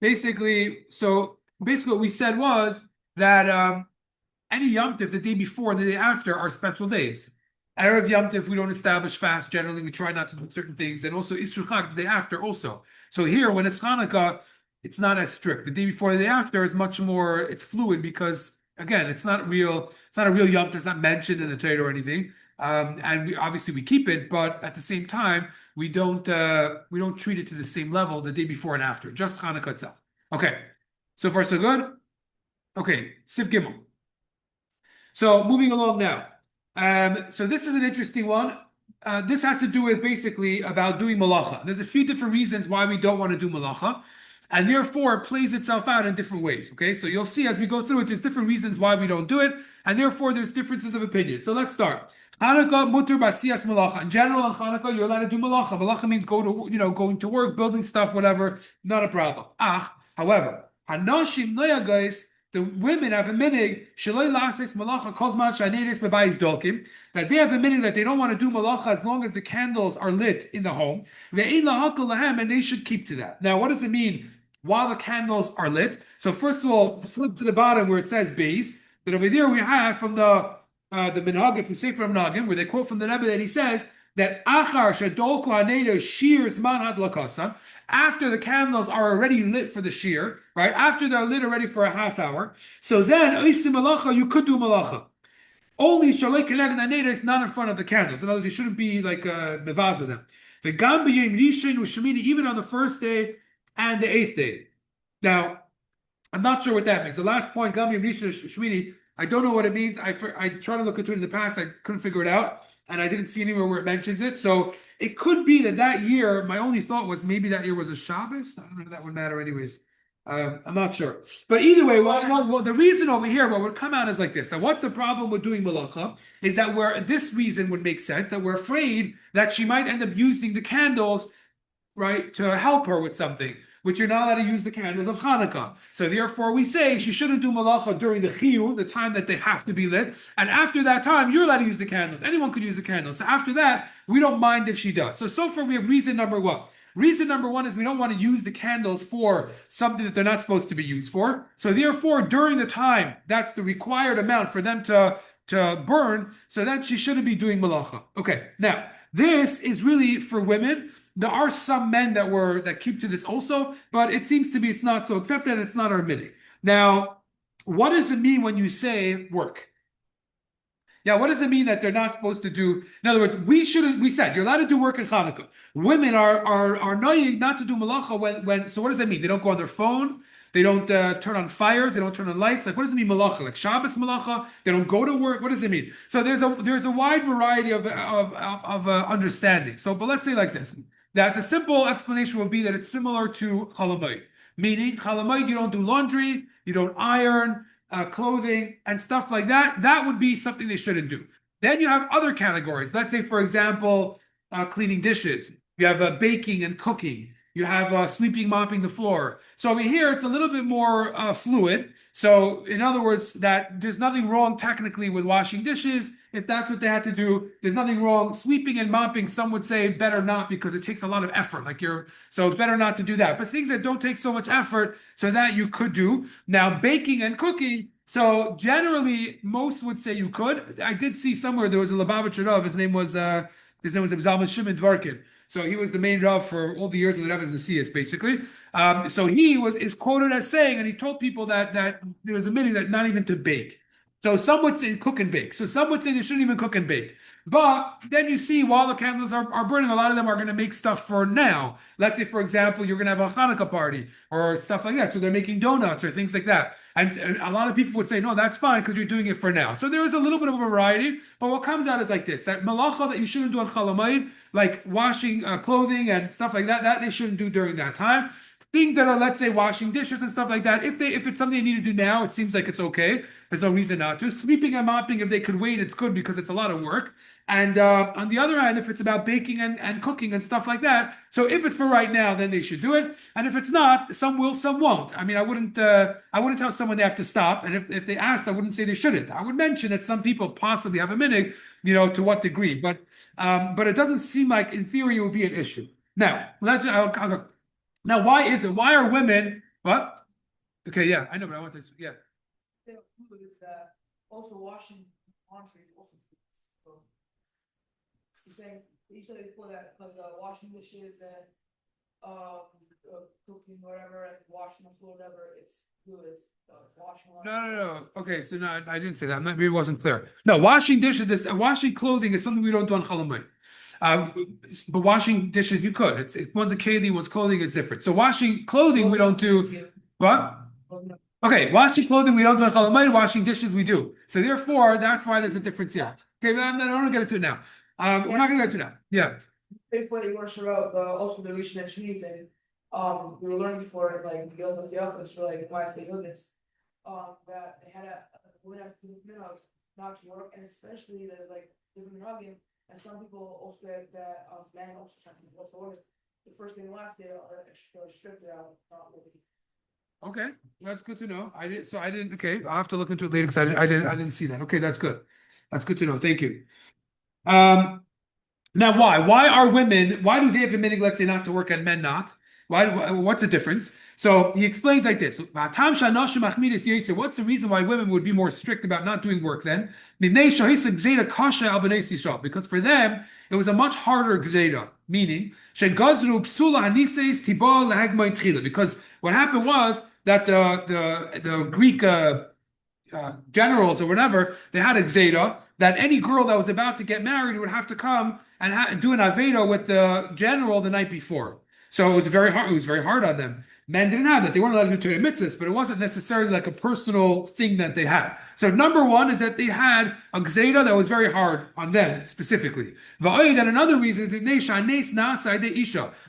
basically what we said was that any Yom Tif the day before and the day after are special days. Erev Yom Tif, we don't establish fast generally. We try not to do certain things. And also Isur Chag, the day after also. So here, when it's Hanukkah, it's not as strict. The day before, the day after is much more, it's fluid because, again, it's not a real Yom Tif. It's not mentioned in the Torah or anything. And obviously we keep it, but at the same time, we don't treat it to the same level the day before and after, just Hanukkah itself. Okay, so far so good. Okay, Siv Gimel. So moving along now. So this is an interesting one. This has to do with basically about doing malacha. There's a few different reasons why we don't want to do malacha, and therefore it plays itself out in different ways. Okay, so you'll see as we go through it, there's different reasons why we don't do it, and therefore there's differences of opinion. So let's start. Hanukkah mutter b'asiyas malacha. In general, on Hanukkah, you're allowed to do malacha. Malacha means going to work, building stuff, whatever. Not a problem. However, hanashim noyagais. The women have a minig that they have a minig that they don't want to do malacha as long as the candles are lit in the home, and they should keep to that. Now, what does it mean while the candles are lit? So first of all, flip to the bottom where it says beis. But over there we have from the minhagim from Sefer Minhagim, where they quote from the Rebbe that he says that achar shadol kohaneda shir zman hadlakasa, after the candles are already lit for the shir, right? After they're lit already for a half hour, so then oisim malacha, you could do malacha. Only shalei keneged haneda is not in front of the candles. In other words, you shouldn't be like mevaza them. V'gam b'yom rishon u'shemini, even on the first day and the eighth day. Now, I'm not sure what that means. The last point, gam b'yom rishon u'shemini, I don't know what it means. I tried to look into it in the past. I couldn't figure it out. And I didn't see anywhere where it mentions it. So it could be that year, my only thought was maybe that year was a Shabbos. I don't know if that would matter anyways. I'm not sure. But either way, the reason over here, what would come out is like this. Now, what's the problem with doing malacha is that this reason would make sense, that we're afraid that she might end up using the candles, right, to help her with something, which you're not allowed to use the candles of Hanukkah. So therefore we say she shouldn't do malacha during the chiyuv, the time that they have to be lit. And after that time, you're allowed to use the candles. Anyone could use the candles. So after that, we don't mind if she does. So far we have reason number one. Reason number one is we don't want to use the candles for something that they're not supposed to be used for. So therefore, during the time, that's the required amount for them to burn, so that she shouldn't be doing malacha. Okay, now, this is really for women. There are some men that keep to this also, but it seems to be it's not so accepted. It's not our minhag. Now, what does it mean when you say work? Yeah, what does it mean that they're not supposed to do? In other words, we said you're allowed to do work in Hanukkah. Women are not to do malacha when. So what does that mean? They don't go on their phone. They don't turn on fires. They don't turn on lights. Like, what does it mean malacha? Like Shabbos malacha? They don't go to work. What does it mean? So there's a wide variety of understanding. So, but let's say like this: that the simple explanation would be that it's similar to chalamayid. Meaning, chalamayid, you don't do laundry, you don't iron, clothing, and stuff like that. That would be something they shouldn't do. Then you have other categories. Let's say, for example, cleaning dishes. You have baking and cooking. You have sweeping, mopping the floor. So over here, it's a little bit more fluid. So in other words, that there's nothing wrong technically with washing dishes. If that's what they had to do, there's nothing wrong. Sweeping and mopping, some would say better not because it takes a lot of effort. So it's better not to do that. But things that don't take so much effort, so that you could do. Now, baking and cooking, so generally, most would say you could. I did see somewhere there was a Lubavitcher Rav. His name was Zalman Shimon Dvorkin. So he was the main Rav for all the years of the Rebbe's Nesias, basically. So he is quoted as saying, and he told people that there was a meaning that not even to bake. So some would say cook and bake. So some would say they shouldn't even cook and bake. But then you see, while the candles are burning, a lot of them are going to make stuff for now. Let's say, for example, you're going to have a Hanukkah party or stuff like that. So they're making donuts or things like that. And a lot of people would say, no, that's fine because you're doing it for now. So there is a little bit of a variety. But what comes out is like this, that malacha that you shouldn't do on chalamayid, like washing clothing and stuff like that they shouldn't do during that time. Things that are, let's say, washing dishes and stuff like that, if it's something they need to do now, it seems like it's okay. There's no reason not to. Sweeping and mopping, if they could wait, it's good because it's a lot of work. And on the other hand, if it's about baking and cooking and stuff like that, so if it's for right now, then they should do it. And if it's not, some will, some won't. I mean, I wouldn't tell someone they have to stop. And if they asked, I wouldn't say they shouldn't. I would mention that some people possibly have a minhag, to what degree. But it doesn't seem like, in theory, it would be an issue. Now, Now, why is it? Why are women What? Okay, yeah, I know, but I want to. Yeah. Is that also washing laundry is also food. So you're saying you said before that like washing dishes and cooking whatever and washing the floor whatever it's good. It's washing No, laundry. no, no. Okay, so no, I didn't say that. Maybe it wasn't clear. No, washing dishes is washing clothing is something we don't do on Chalamoid. But washing dishes you could. One's a keli, one's clothing. It's different. So washing clothing we don't do. What? Okay, washing clothing we don't do on Chalamoid. Washing dishes we do. So therefore, that's why there's a difference here. Okay, but I don't want to get into it now. We're not going to get into that. Yeah. Before they were about also the Rishon and Shmini thing, we were learning before like the girls of the office were like why I say goodness, that they had a women have to not to work and especially there's like different minhagim and some people also said that men also trying to also order the first day and last day are extra strict out not working. Okay, that's good to know. I didn't. So I didn't. Okay, I'll have to look into it later because I didn't see that. Okay, that's good. That's good to know. Thank you. Um, Now, why? Why are women? Why do they have a minig, let's say, not to work and men not? What's the difference? So he explains like this: what's the reason why women would be more strict about not doing work then? Because for them it was a much harder gzeda, meaning because what happened was that the Greek generals or whatever, they had a Zeta that any girl that was about to get married would have to come and do an Aveda with the general the night before. So it was very hard. It was very hard on them. Men didn't have that. They weren't allowed to do Torah mitzvahs, but it wasn't necessarily like a personal thing that they had. So number one is that they had a Gzeda that was very hard on them specifically. And another reason is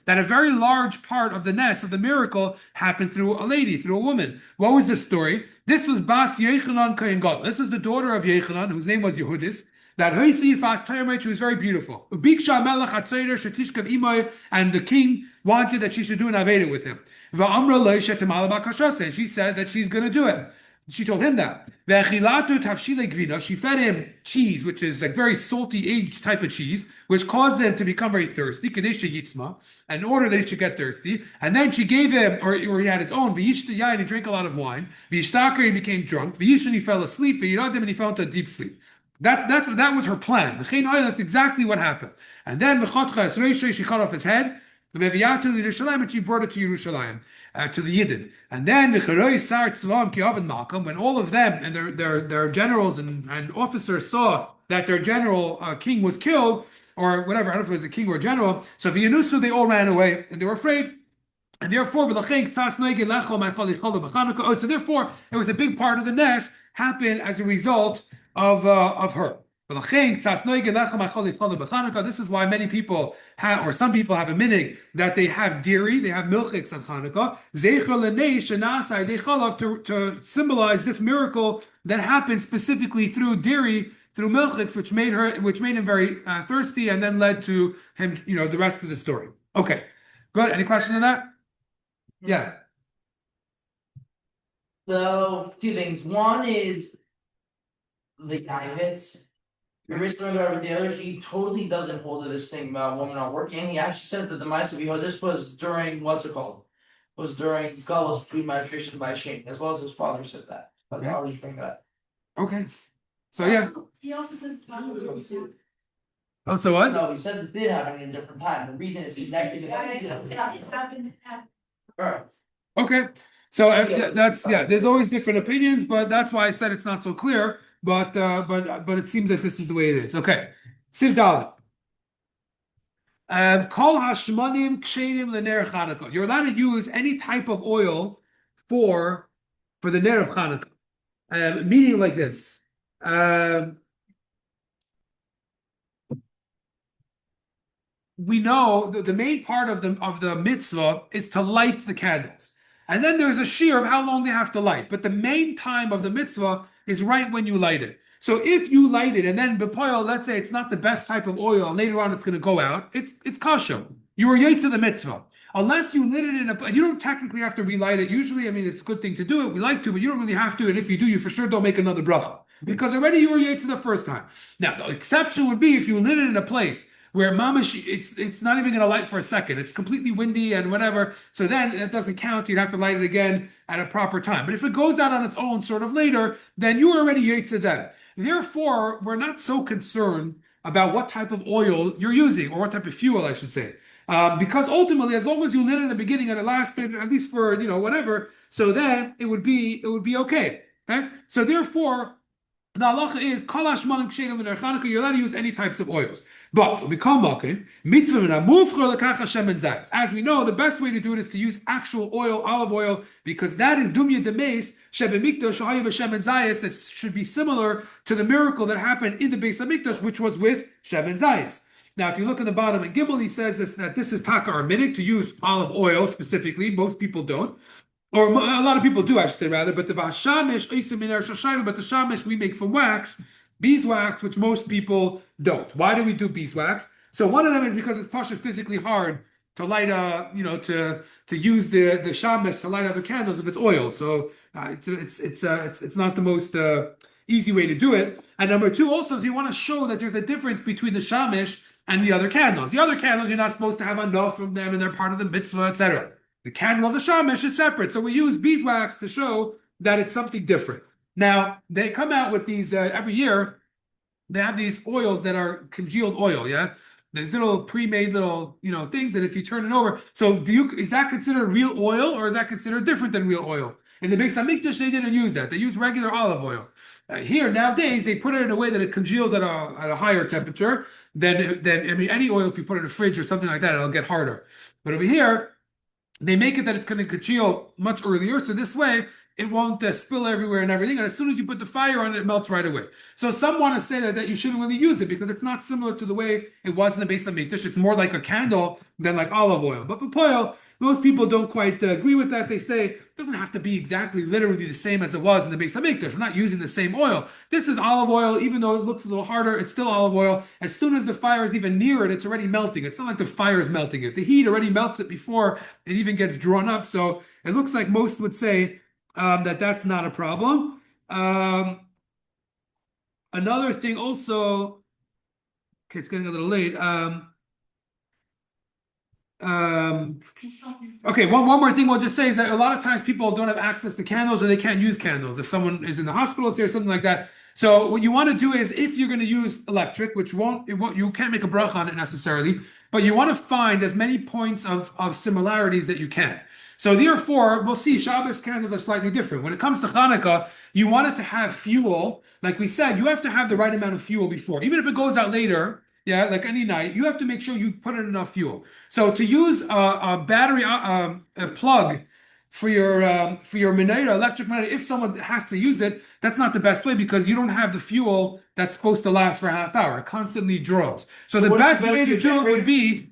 that a very large part of the nest of the miracle happened through a lady, through a woman. What was the story? This was Bas Yechanan Kohen Gadol. This is the daughter of Yechanan, whose name was Yehudis. That she was very beautiful. And the king wanted that she should do an Aveda with him. And she said that she's going to do it. She told him that. She fed him cheese, which is like very salty, aged type of cheese, which caused him to become very thirsty, in order that he should get thirsty. And then she gave him, or he had his own, and he drank a lot of wine. He became drunk. He fell asleep. And he fell into a deep sleep. That was her plan. That's exactly what happened. And then she cut off his head. And she brought it to Yerushalayim, to the Yidden. And then when all of them and their generals and officers saw that their general king was killed, or whatever, I don't know if it was a king or a general, so they all ran away and they were afraid. And therefore, so therefore, it was a big part of the nest happened as a result of her. This is why many people have, or some people have a minig that they have dairy, they have milchiks on Chanukah, to symbolize this miracle that happened specifically through dairy, through milchiks, which made him very thirsty, and then led to him, the rest of the story. Okay, good. Any questions on that? Yeah. So two things. One is the guidance. He totally doesn't hold to this thing about women not working. He actually said that the Maisa this was during what's it called? Was during Galus pre-administration by Shane, as well as his father said that. But Okay. I was just bring that. Okay. So yeah. He also says it's not Oh, so what? No, he says it did happen in a different time. The reason it's connected. it happened at Alright. Okay. So that's There's always different opinions, but that's why I said it's not so clear. But it seems like this is the way it is. Okay. Siv Dalet. Kol hashmanim kshenim lener Chanukah. You're allowed to use any type of oil for the ner of Chanukah. Meaning like this. We know that the main part of the mitzvah is to light the candles. And then there's a shear of how long they have to light. But the main time of the mitzvah is right when you light it. So if you light it and then b'poil, let's say it's not the best type of oil, and later on it's going to go out, it's kasha. You were yaitz of the mitzvah. Unless you lit it in you don't technically have to relight it. Usually, it's a good thing to do it. We like to, but you don't really have to. And if you do, you for sure don't make another bracha. Because already you were yaitz the first time. Now, the exception would be if you lit it in a place where mamash, it's not even going to light for a second. It's completely windy and whatever. So then it doesn't count. You'd have to light it again at a proper time. But if it goes out on its own sort of later, then you're already yetzer then. Therefore, we're not so concerned about what type of oil you're using, or what type of fuel, I should say. Because ultimately, as long as you lit it in the beginning and it lasted at least for whatever, so then it would be okay. Okay, so therefore, the halacha is kol hashmanim ksherim l'ner Chanukah. You're allowed to use any types of oils, but we call makim mitzvah mufchor lekach shemen zayis. As we know, the best way to do it is to use actual oil, olive oil, because that is dumya demes shebemikdash shahayu b'shemen zayis. That should be similar to the miracle that happened in the Beis Hamikdash, which was with shemen zayis. Now, if you look at the bottom in Gimel, he says that this is taka armitic to use olive oil specifically. Most people don't. Or a lot of people do, I should say, rather. But the vashamish, but the shamish we make from wax, beeswax, which most people don't. Why do we do beeswax? So one of them is because it's partially physically hard to light to use the shamish to light other candles if it's oil. So it's not the most easy way to do it. And number two also is you want to show that there's a difference between the shamish and the other candles. The other candles you're not supposed to have enough from them, and they're part of the mitzvah, etc. The candle of the shamish is separate, so we use beeswax to show that it's something different. Now they come out with these every year. They have these oils that are congealed oil, yeah, the little pre-made little things that if you turn it over, so is that considered real oil, or is that considered different than real oil? In the Beis Hamikdash, they didn't use that; they use regular olive oil. Here nowadays, they put it in a way that it congeals at a higher temperature than any oil. If you put it in a fridge or something like that, it'll get harder. But over here, they make it that it's going to congeal much earlier, so this way it won't spill everywhere and everything. And as soon as you put the fire on it, it melts right away. So some want to say that you shouldn't really use it because it's not similar to the way it was in the Beis Hamikdash. It's more like a candle than like olive oil. But papoil, most people don't quite agree with that. They say it doesn't have to be exactly literally the same as it was in the Beis Hamikdash. We're not using the same oil. This is olive oil, even though it looks a little harder, it's still olive oil. As soon as the fire is even near it, it's already melting. It's not like the fire is melting it. The heat already melts it before it even gets drawn up. So it looks like most would say that's not a problem. Another thing also, okay, it's getting a little late. Okay, one more thing we'll just say is that a lot of times people don't have access to candles, or they can't use candles. If someone is in the hospital, let's say, or something like that. So what you want to do is, if you're going to use electric, which you can't make a bracha on it necessarily, but you want to find as many points of similarities that you can. So therefore, we'll see Shabbos candles are slightly different. When it comes to Chanukah, you want it to have fuel. Like we said, you have to have the right amount of fuel before. Even if it goes out later, yeah, like any night, you have to make sure you put in enough fuel. So to use a battery a plug for your menorah, electric menorah, if someone has to use it, that's not the best way, because you don't have the fuel that's supposed to last for a half hour. It constantly draws. So the best way to do it would be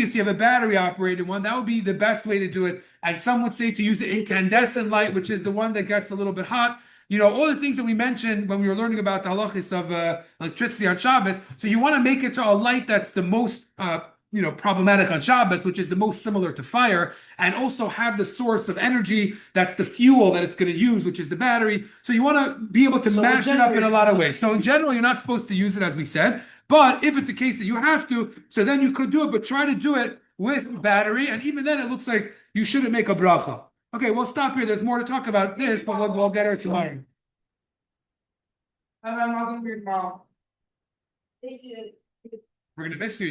is to have a battery operated one. That would be the best way to do it. And some would say to use an incandescent light, which is the one that gets a little bit hot. All the things that we mentioned when we were learning about the halachis of electricity on Shabbos. So you want to make it to a light that's the most problematic on Shabbos, which is the most similar to fire, and also have the source of energy that's the fuel that it's going to use, which is the battery. So you want to be able to mash it up in a lot of ways. So in general, you're not supposed to use it, as we said, but if it's a case that you have to, so then you could do it, but try to do it with battery, and even then it looks like you shouldn't make a bracha. Okay, we'll stop here. There's more to talk about this, but we'll get her tomorrow. I'm not going to be tomorrow. Thank you. We're going to miss you.